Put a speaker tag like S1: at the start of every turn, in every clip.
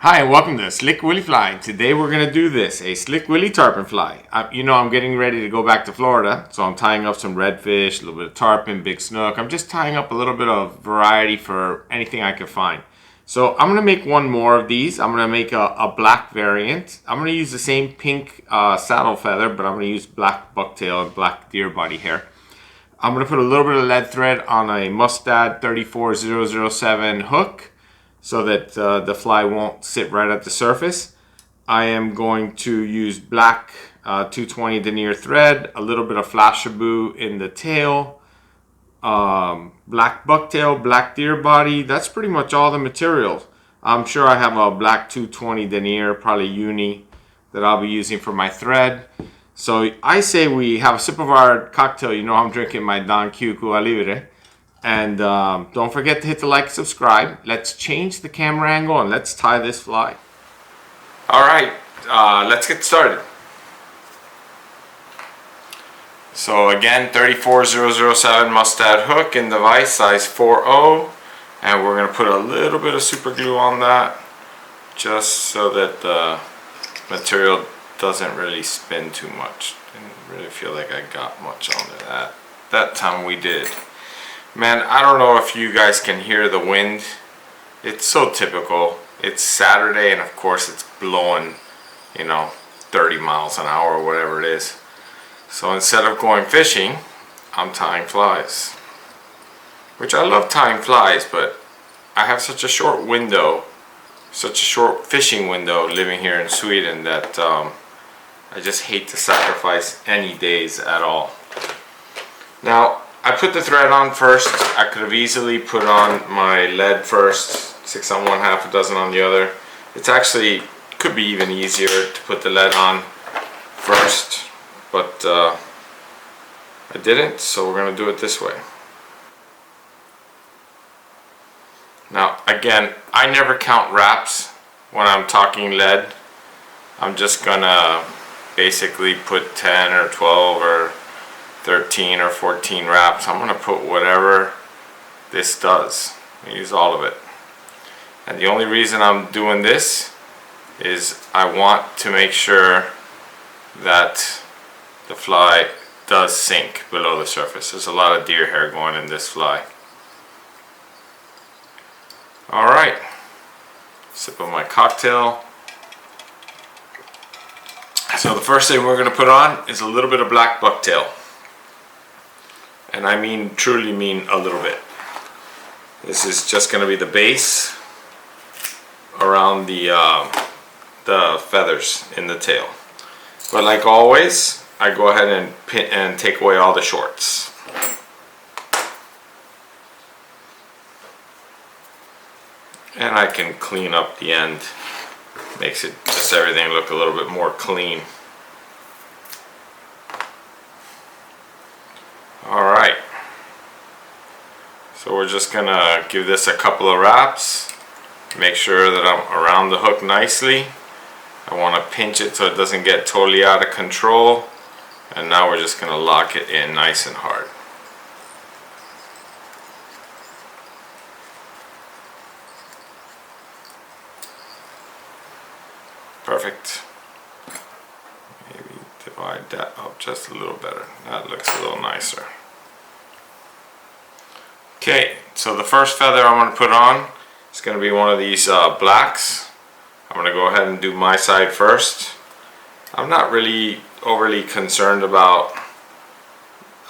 S1: Hi and welcome to Slick Willy Fly. Today we're going to do this, a Slick Willy tarpon fly. I'm getting ready to go back to Florida, so I'm tying up some redfish, a little bit of tarpon, big snook. I'm just tying up a little bit of variety for anything I can find. So I'm going to make one more of these. I'm going to make a black variant. I'm going to use the same pink saddle feather, but I'm going to use black bucktail and black deer body hair. I'm going to put a little bit of lead thread on a Mustad 34007 hook, so that the fly won't sit right at the surface. I am going to use black 220 denier thread, a little bit of Flashabou in the tail, black bucktail, black deer body. That's pretty much all the materials. I'm sure I have a black 220 denier, probably uni, that I'll be using for my thread. So I say we have a sip of our cocktail. You know I'm drinking my Don Q Cuba Libre. And don't forget to hit the like, subscribe. Let's change the camera angle and let's tie this fly. Alright, let's get started. So again, 34007 Mustad hook in the vise, size 4.0. And we're going to put a little bit of super glue on that, just so that the material doesn't really spin too much. Didn't really feel like I got much on that. That time we did. Man, I don't know if you guys can hear the wind. It's so typical. It's Saturday and of course it's blowing, 30 miles an hour or whatever it is. So instead of going fishing, I'm tying flies. Which I love tying flies, but I have such a short window, such a short fishing window living here in Sweden that I just hate to sacrifice any days at all. Now, I put the thread on first. I could have easily put on my lead first, 6 on one, half a dozen on the other. It's actually, could be even easier to put the lead on first, but I didn't, so we're going to do it this way. Now, again, I never count wraps when I'm talking lead. I'm just going to basically put 10 or 12 or 13 or 14 wraps. I'm going to put whatever this does. I use all of it. And the only reason I'm doing this is I want to make sure that the fly does sink below the surface. There's a lot of deer hair going in this fly. Alright. Sip of my cocktail. So the first thing we're going to put on is a little bit of black bucktail. And I mean, truly mean a little bit. This is just going to be the base around the feathers in the tail. But like always, I go ahead and take away all the shorts. And I can clean up the end. Makes it just everything look a little bit more clean. Alright, so we're just going to give this a couple of wraps, make sure that I'm around the hook nicely. I want to pinch it so it doesn't get totally out of control, and now we're just going to lock it in nice and hard. Perfect. Maybe divide that up just a little better. That looks a little nicer. Okay, so the first feather I'm going to put on is going to be one of these blacks. I'm going to go ahead and do my side first. I'm not really overly concerned about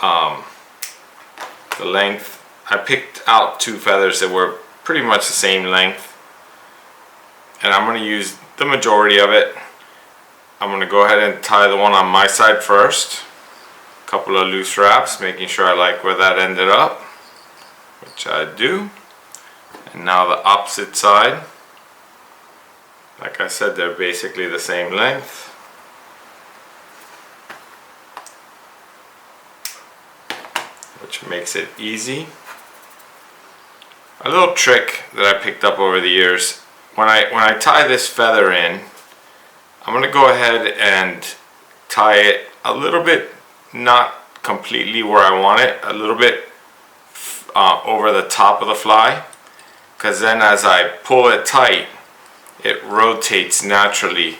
S1: the length. I picked out 2 feathers that were pretty much the same length, and I'm going to use the majority of it. I'm going to go ahead and tie the one on my side first. A couple of loose wraps, making sure I like where that ended up, which I do. And now the opposite side. Like I said, they're basically the same length. Which makes it easy. A little trick that I picked up over the years, when I tie this feather in, I'm going to go ahead and tie it a little bit, not completely where I want it, a little bit over the top of the fly, because then as I pull it tight, it rotates naturally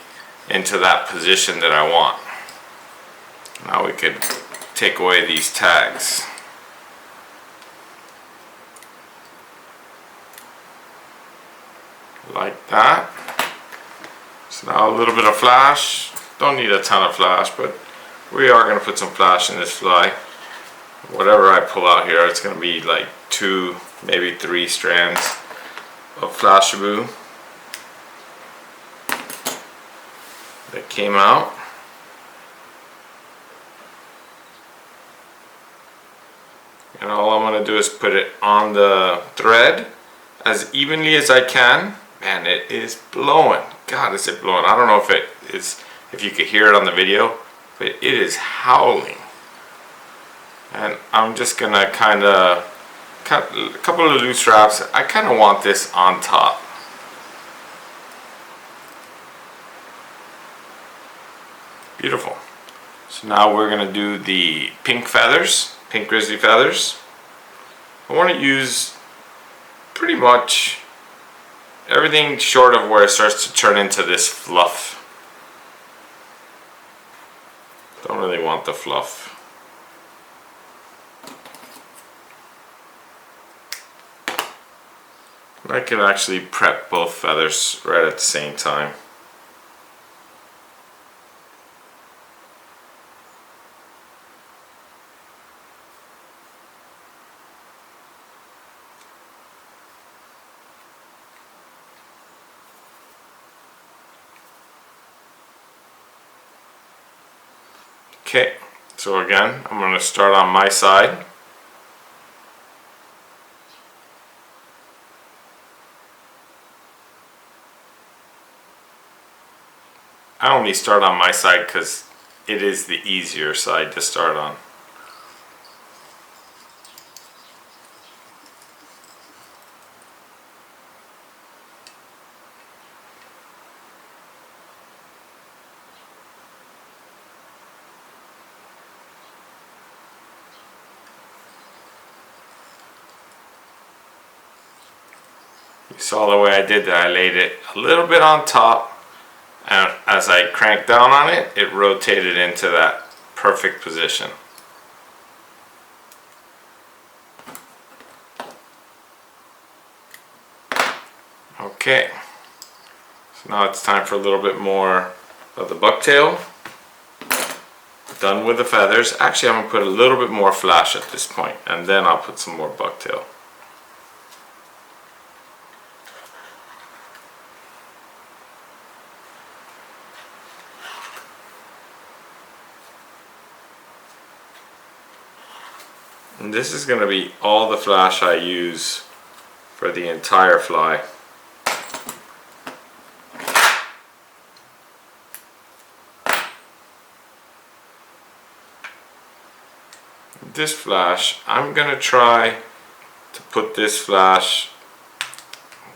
S1: into that position that I want. Now we could take away these tags. Like that. So now a little bit of flash. Don't need a ton of flash, but we are going to put some flash in this fly. Whatever I pull out here, it's going to be like 2, maybe 3 strands of Flashabou that came out. And all I'm going to do is put it on the thread as evenly as I can. Man, it is blowing. God, is it blowing. I don't know if you could hear it on the video, but it is howling. And I'm just going to kind of cut a couple of loose wraps. I kind of want this on top. Beautiful. So now we're going to do the pink feathers, pink grizzly feathers. I want to use pretty much everything short of where it starts to turn into this fluff. Don't really want the fluff. I can actually prep both feathers right at the same time. Okay, so again, I'm going to start on my side. I only start on my side because it is the easier side to start on. You saw the way I did that. I laid it a little bit on top, and as I cranked down on it, it rotated into that perfect position. Okay, so now it's time for a little bit more of the bucktail. Done with the feathers. Actually, I'm going to put a little bit more flash at this point, and then I'll put some more bucktail. And this is going to be all the flash I use for the entire fly. This flash, I'm going to try to put this flash,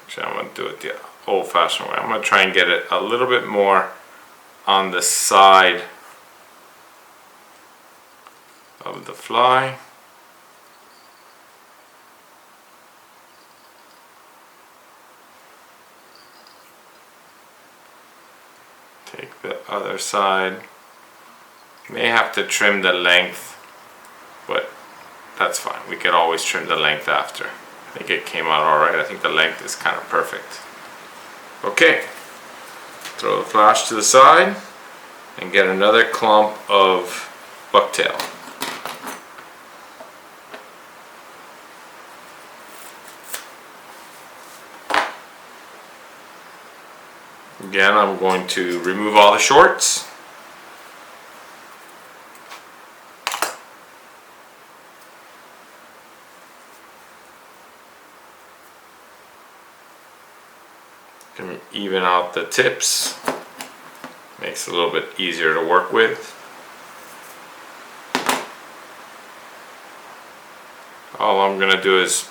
S1: actually I'm going to do it the old-fashioned way. I'm going to try and get it a little bit more on the side of the fly. Take the other side. May have to trim the length, but that's fine. We could always trim the length after. I think it came out alright. I think the length is kind of perfect. Okay, throw the flash to the side and get another clump of bucktail. Again, I'm going to remove all the shorts. Can even out the tips. Makes it a little bit easier to work with. All I'm going to do is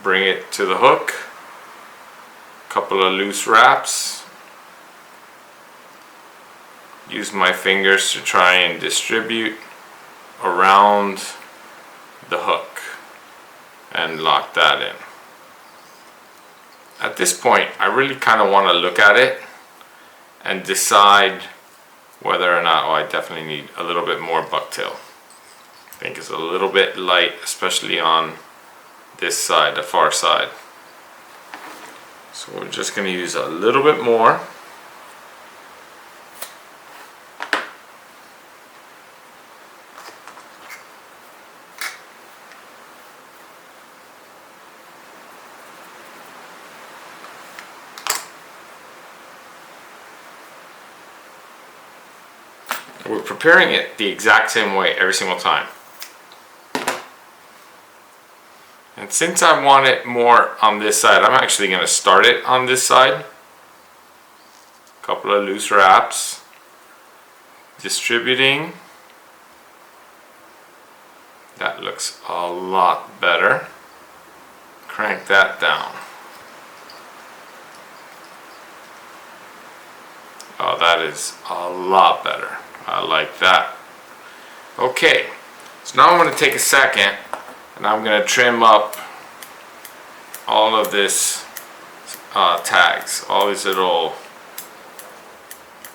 S1: bring it to the hook. Couple of loose wraps. Use my fingers to try and distribute around the hook and lock that in. at this point I really kind of want to look at it and decide whether or not, oh, I definitely need a little bit more bucktail. I think it's a little bit light, especially on this side, the far side. So we're just going to use a little bit more. We're preparing it the exact same way every single time. And since I want it more on this side, I'm actually going to start it on this side. A couple of loose wraps. Distributing. That looks a lot better. Crank that down. Oh, that is a lot better. I like that. Okay, so now I'm going to take a second and I'm going to trim up all of this tags, all these little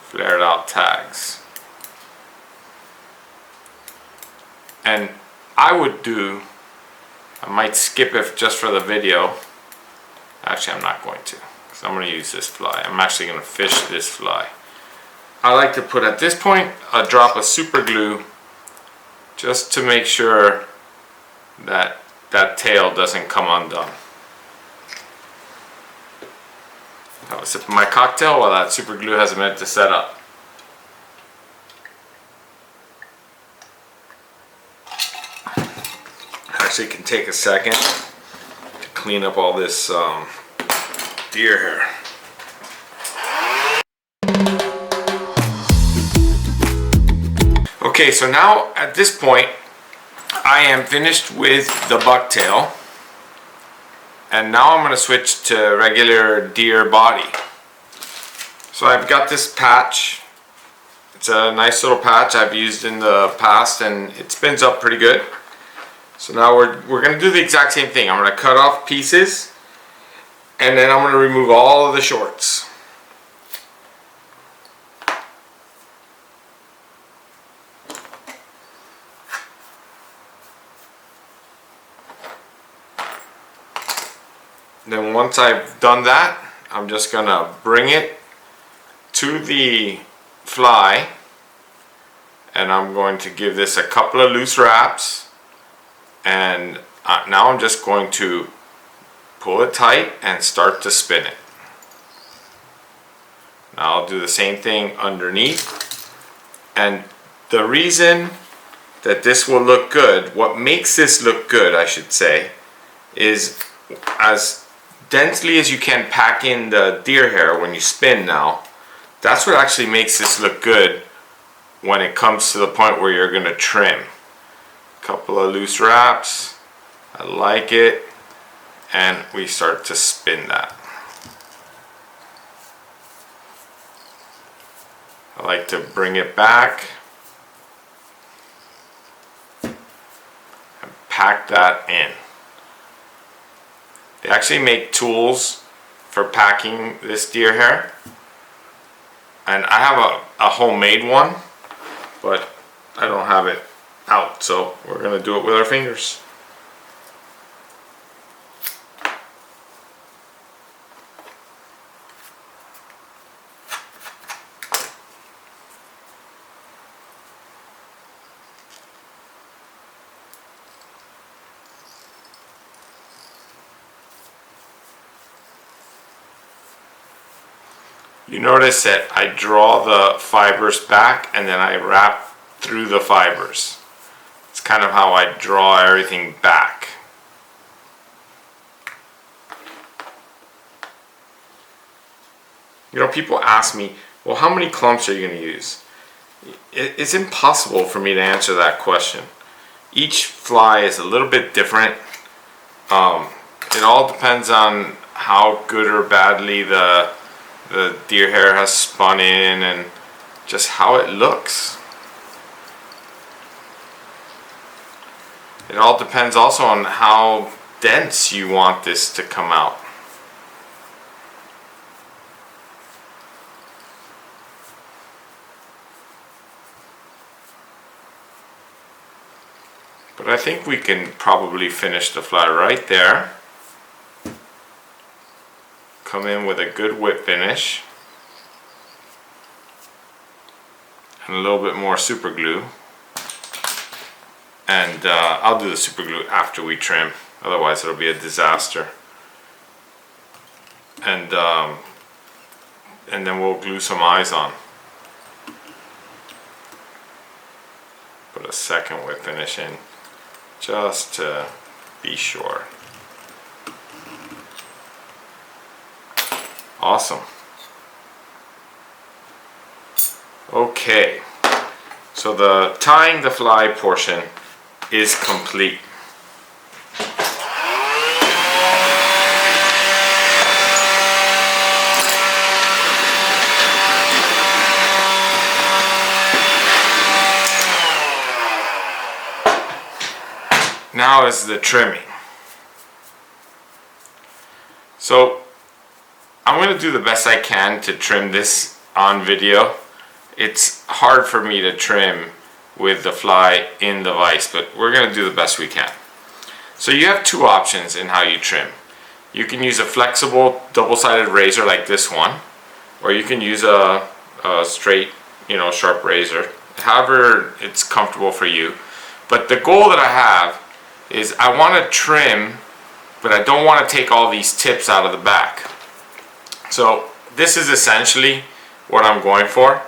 S1: flared out tags. And I might skip it just for the video. Actually, I'm not going to, because I'm going to use this fly. I'm actually going to fish this fly. I like to put at this point a drop of super glue just to make sure that that tail doesn't come undone. Have a sip of my cocktail while that super glue has a minute to set up. Actually, it can take a second to clean up all this deer hair. Okay, so now at this point I am finished with the bucktail, and now I'm going to switch to regular deer body. So I've got this patch. It's a nice little patch I've used in the past and it spins up pretty good. So now we're going to do the exact same thing. I'm going to cut off pieces and then I'm going to remove all of the shorts. Then once I've done that, I'm just going to bring it to the fly and I'm going to give this a couple of loose wraps, and now I'm just going to pull it tight and start to spin it. Now I'll do the same thing underneath, and the reason that this will look good, what makes this look good I should say, is as densely as you can pack in the deer hair when you spin now. That's what actually makes this look good when it comes to the point where you're going to trim. A couple of loose wraps, I like it, and we start to spin that. I like to bring it back and pack that in. They actually make tools for packing this deer hair, and I have a homemade one, but I don't have it out, so we're going to do it with our fingers. You notice that I draw the fibers back and then I wrap through the fibers. It's kind of how I draw everything back. You know, people ask me, well, how many clumps are you going to use? It's impossible for me to answer that question. Each fly is a little bit different. It all depends on how good or badly the deer hair has spun in and just how it looks. It all depends also on how dense you want this to come out. But I think we can probably finish the fly right there. Come in with a good whip finish. And a little bit more super glue. And I'll do the super glue after we trim. Otherwise it'll be a disaster. And then we'll glue some eyes on. Put a second whip finish in, just to be sure. Awesome. Okay, so the tying the fly portion is complete. Now is the trimming. So I'm going to do the best I can to trim this on video. It's hard for me to trim with the fly in the vise, but we're going to do the best we can. So you have two options in how you trim. You can use a flexible double-sided razor like this one, or you can use a straight, sharp razor. However it's comfortable for you. But the goal that I have is I want to trim, but I don't want to take all these tips out of the back. So this is essentially what I'm going for.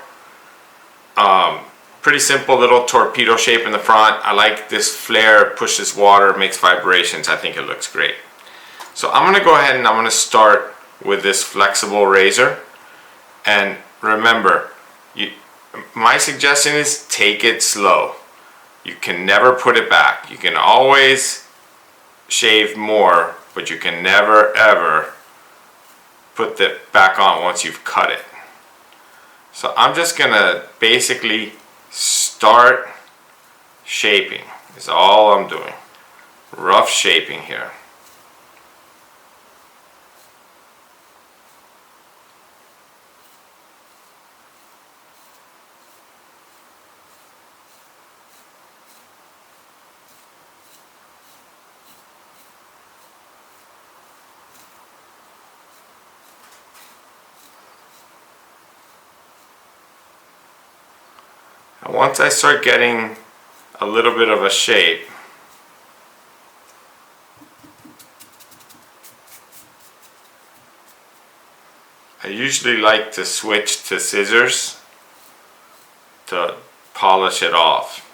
S1: Pretty simple little torpedo shape in the front. I like this flare, pushes water, makes vibrations. I think it looks great. So I'm going to go ahead and I'm going to start with this flexible razor. And remember, my suggestion is take it slow. You can never put it back. You can always shave more, but you can never ever put it back on once you've cut it. So I'm just gonna basically start shaping. Is all I'm doing. Rough shaping here. And once I start getting a little bit of a shape, I usually like to switch to scissors to polish it off.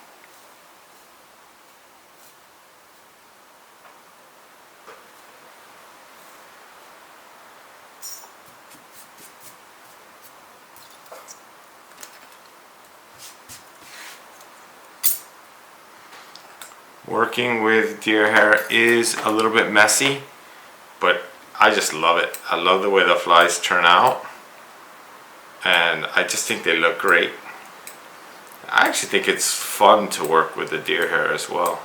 S1: Working with deer hair is a little bit messy, but I just love it. I love the way the flies turn out, and I just think they look great. I actually think it's fun to work with the deer hair as well.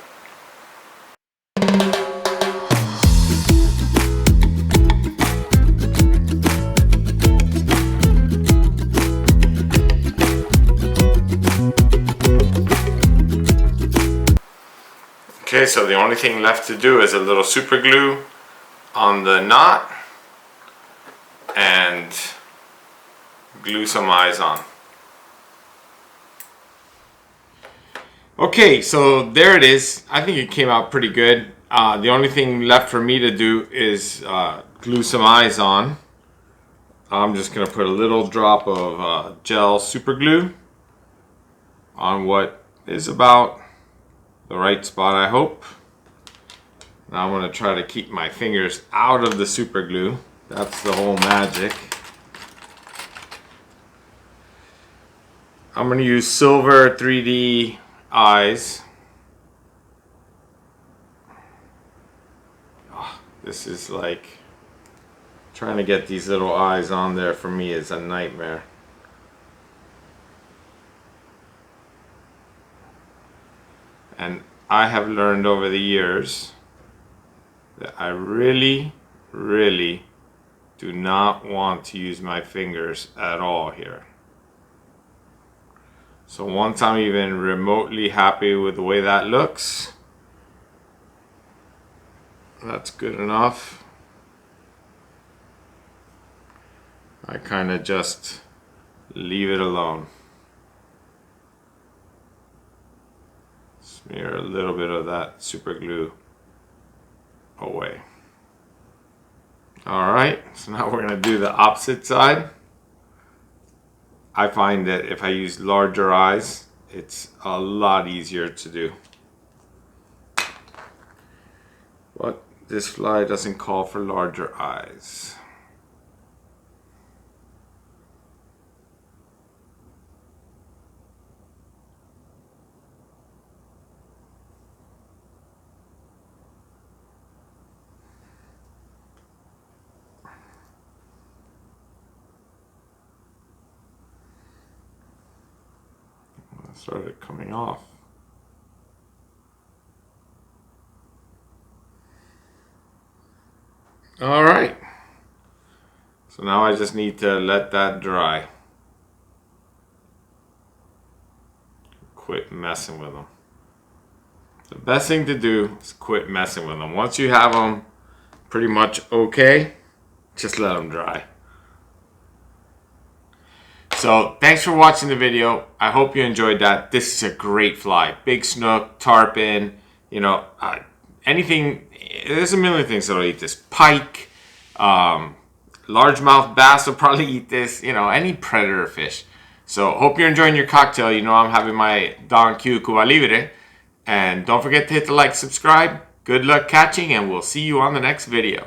S1: Okay, so the only thing left to do is a little super glue on the knot and glue some eyes on. Okay, so there it is. I think it came out pretty good. The only thing left for me to do is glue some eyes on. I'm just going to put a little drop of gel super glue on what is about the right spot, I hope. Now I'm going to try to keep my fingers out of the super glue. That's the whole magic. I'm going to use silver 3D eyes. Oh, this is like trying to get these little eyes on there for me is a nightmare. And I have learned over the years that I really do not want to use my fingers at all here. So once I'm even remotely happy with the way that looks, that's good enough. I kind of just leave it alone. Smear a little bit of that super glue away. Alright, so now we're going to do the opposite side. I find that if I use larger eyes, it's a lot easier to do. But this fly doesn't call for larger eyes. Started coming off. All right. So now I just need to let that dry. Quit messing with them. The best thing to do is quit messing with them. Once you have them pretty much okay, just let them dry. So thanks for watching the video. I hope you enjoyed that. This is a great fly. Big snook, tarpon, you know, anything. There's a million things that'll eat this. Pike, largemouth bass will probably eat this. You know, any predator fish. So hope you're enjoying your cocktail. You know I'm having my Don Q Cuba Libre. And don't forget to hit the like, subscribe. Good luck catching, and we'll see you on the next video.